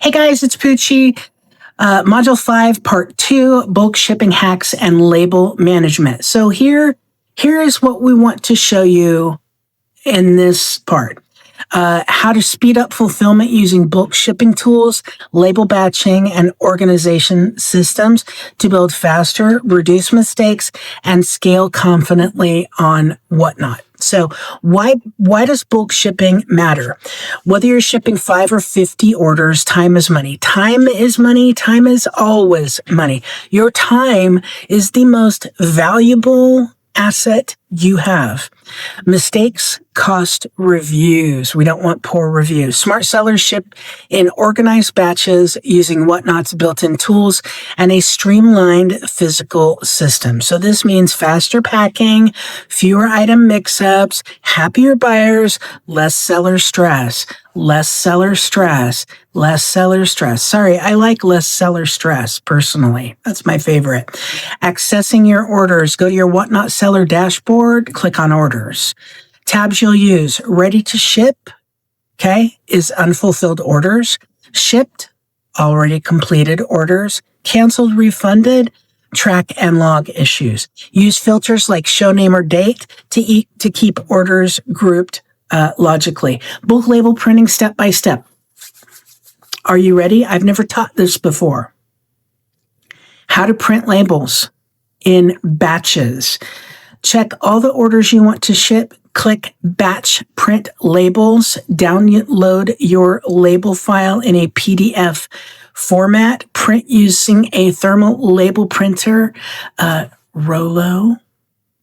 Hey guys, it's Poochie. Module 5, Part 2, Bulk Shipping Hacks and Label Management. So here is what we want to show you in this part. How to speed up fulfillment using bulk shipping tools, label batching, and organization systems to build faster, reduce mistakes, and scale confidently on WhatNot. So why does bulk shipping matter? Whether you're shipping 5 or 50 orders, time is money. Time is money. Time is always money. Your time is the most valuable asset you have. Mistakes cost reviews. We don't want poor reviews. Smart sellers ship in organized batches using WhatNot's built-in tools and a streamlined physical system. So this means faster packing, fewer item mix-ups, happier buyers, less seller stress. Less seller stress. Less seller stress. Sorry, I like less seller stress personally. That's my favorite. Accessing your orders. Go to your WhatNot seller dashboard, click on orders. Tabs you'll use. Ready to ship, okay, is unfulfilled orders. Shipped, already completed orders. Canceled, refunded, track and log issues. Use filters like show name or date to keep orders grouped logically. Bulk label printing step by step. Are you ready? I've never taught this before. How to print labels in batches. Check all the orders you want to ship. Click Batch Print Labels. Download your label file in a PDF format. Print using a thermal label printer. Rollo.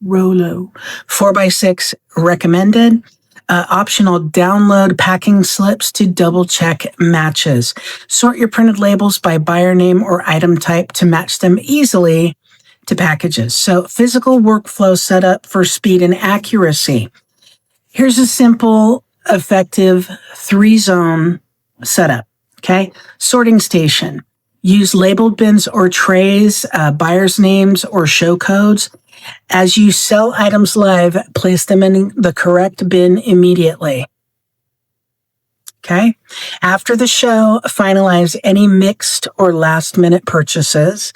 4x6 recommended. Optional, download packing slips to double check matches. Sort your printed labels by buyer name or item type to match them easily to packages. So physical workflow setup for speed and accuracy. Here's a simple, effective 3-zone setup. Okay. Sorting station. Use labeled bins or trays, buyers' names or show codes. As you sell items live, place them in the correct bin immediately. Okay. After the show, finalize any mixed or last-minute purchases.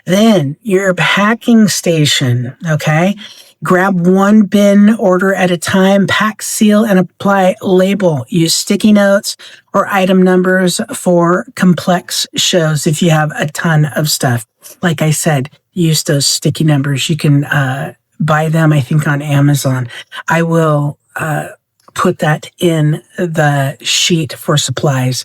Then your packing station. Okay. Grab one bin order at a time, pack, seal, and apply label. Use sticky notes or item numbers for complex shows if you have a ton of stuff. Like I said, use those sticky numbers. You can buy them, I think, on Amazon. I will put that in the sheet for supplies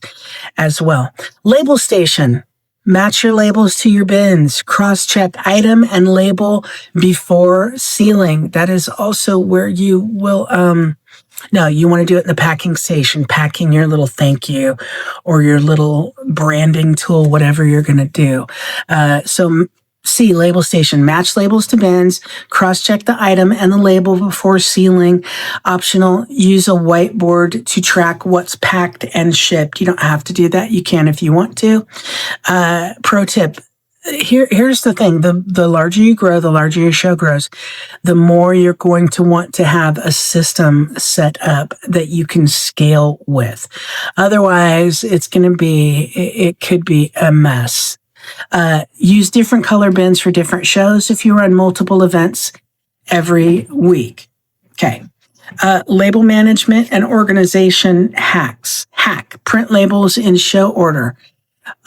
as well. Label station. Match your labels to your bins. Cross-check item and label before sealing. That is also where you will, no, you want to do it in the packing station, packing your little thank you or your little branding tool, whatever you're going to do. C, label station, match labels to bins, cross-check the item and the label before sealing. Optional, use a whiteboard to track what's packed and shipped. You don't have to do that. You can if you want to. Pro tip, here's the thing. The larger you grow, the larger your show grows, the more you're going to want to have a system set up that you can scale with. Otherwise, it could be a mess. Use different color bins for different shows if you run multiple events every week. Okay. Label management and organization hacks. Hack. Print labels in show order.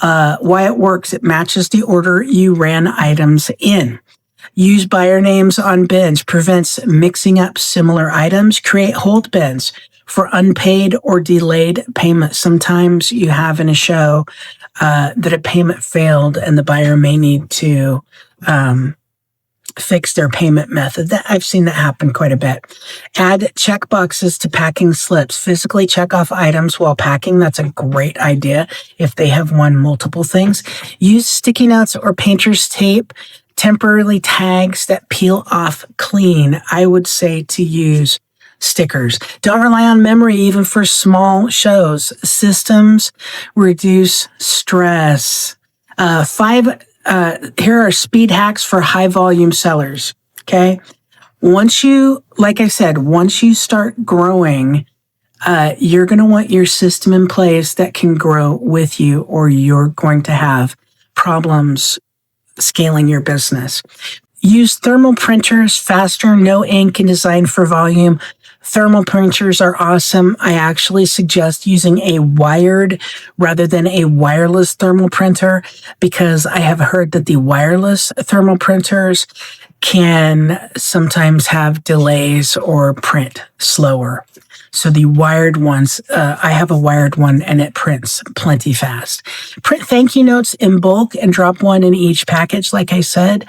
Why it works. It matches the order you ran items in. Use buyer names on bins. Prevents mixing up similar items. Create hold bins for unpaid or delayed payments. Sometimes you have in a show that a payment failed and the buyer may need to fix their payment method. I've seen that happen quite a bit. Add checkboxes to packing slips. Physically check off items while packing. That's a great idea if they have won multiple things. Use sticky notes or painter's tape. Temporarily tags that peel off clean. I would say to use stickers. Don't rely on memory even for small shows. Systems reduce stress. Here are speed hacks for high volume sellers. Okay. Once you start growing, You're going to want your system in place that can grow with you, or you're going to have problems scaling your business. Use thermal printers, faster, no ink, and designed for volume. Thermal printers are awesome. I actually suggest using a wired rather than a wireless thermal printer, because I have heard that the wireless thermal printers can sometimes have delays or print slower. So the wired ones, I have a wired one and it prints plenty fast. Print thank you notes in bulk and drop one in each package, like I said.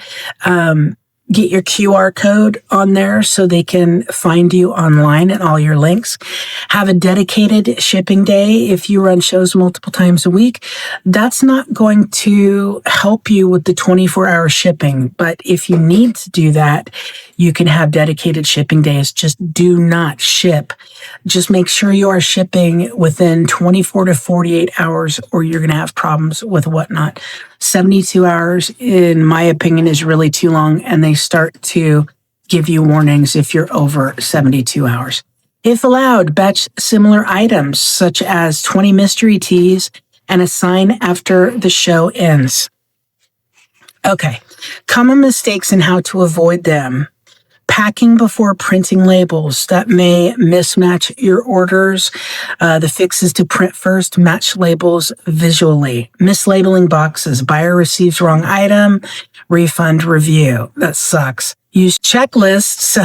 Get your QR code on there so they can find you online and all your links. Have a dedicated shipping day if you run shows multiple times a week. That's not going to help you with the 24-hour shipping, but if you need to do that, you can have dedicated shipping days. Just do not ship. Just make sure you are shipping within 24 to 48 hours or you're going to have problems with WhatNot. 72 hours, in my opinion, is really too long, and they start to give you warnings if you're over 72 hours. If allowed, batch similar items such as 20 mystery teas and a sign after the show ends. Okay, common mistakes and how to avoid them. Packing before printing labels that may mismatch your orders. The fix is to print first, match labels visually. Mislabeling boxes. Buyer receives wrong item. Refund review. That sucks. Use checklists,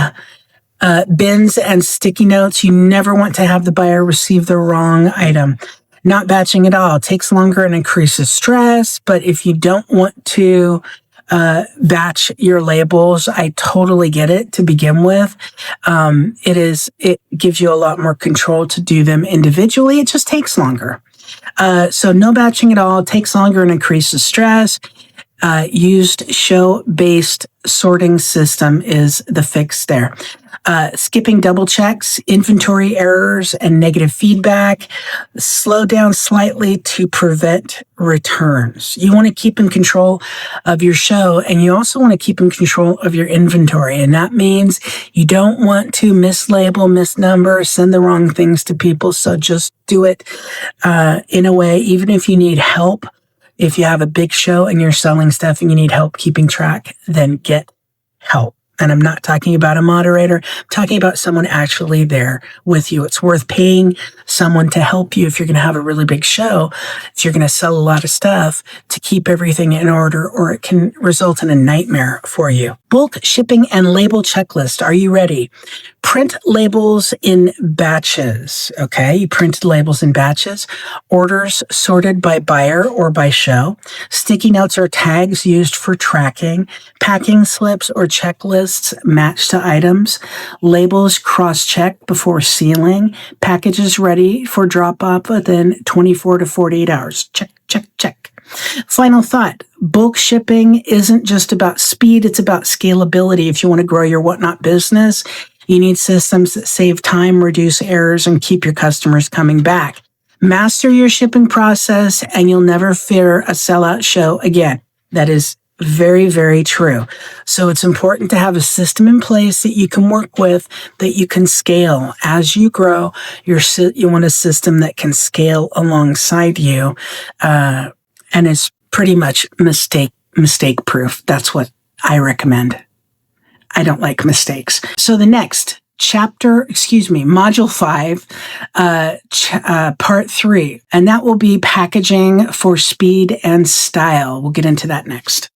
bins, and sticky notes. You never want to have the buyer receive the wrong item. Not batching at all. Takes longer and increases stress, but if you don't want to batch your labels, I totally get it to begin with. It gives you a lot more control to do them individually. It just takes longer. So no batching at all, takes longer and increases stress. Used show-based sorting system is the fix there. Skipping double checks, inventory errors, and negative feedback. Slow down slightly to prevent returns. You want to keep in control of your show, and you also want to keep in control of your inventory. And that means you don't want to mislabel, misnumber, send the wrong things to people. So just do it in a way, even if you need help. If you have a big show and you're selling stuff and you need help keeping track, then get help. And I'm not talking about a moderator. I'm talking about someone actually there with you. It's worth paying someone to help you if you're going to have a really big show, if you're going to sell a lot of stuff, to keep everything in order, or it can result in a nightmare for you. Bulk shipping and label checklist. Are you ready? Print labels in batches. Okay, you printed labels in batches. Orders sorted by buyer or by show. Sticky notes or tags used for tracking. Packing slips or checklists matched to items. Labels cross-checked before sealing. Packages ready for drop-off within 24 to 48 hours. Check, check, check. Final thought, bulk shipping isn't just about speed, it's about scalability. If you want to grow your WhatNot business, you need systems that save time, reduce errors, and keep your customers coming back. Master your shipping process, and you'll never fear a sellout show again. That is very, very true. So it's important to have a system in place that you can work with, that you can scale. As you grow, you want a system that can scale alongside you, and it's pretty much mistake proof. That's what I recommend. I don't like mistakes. So the next module 5, part 3, and that will be packaging for speed and style. We'll get into that next.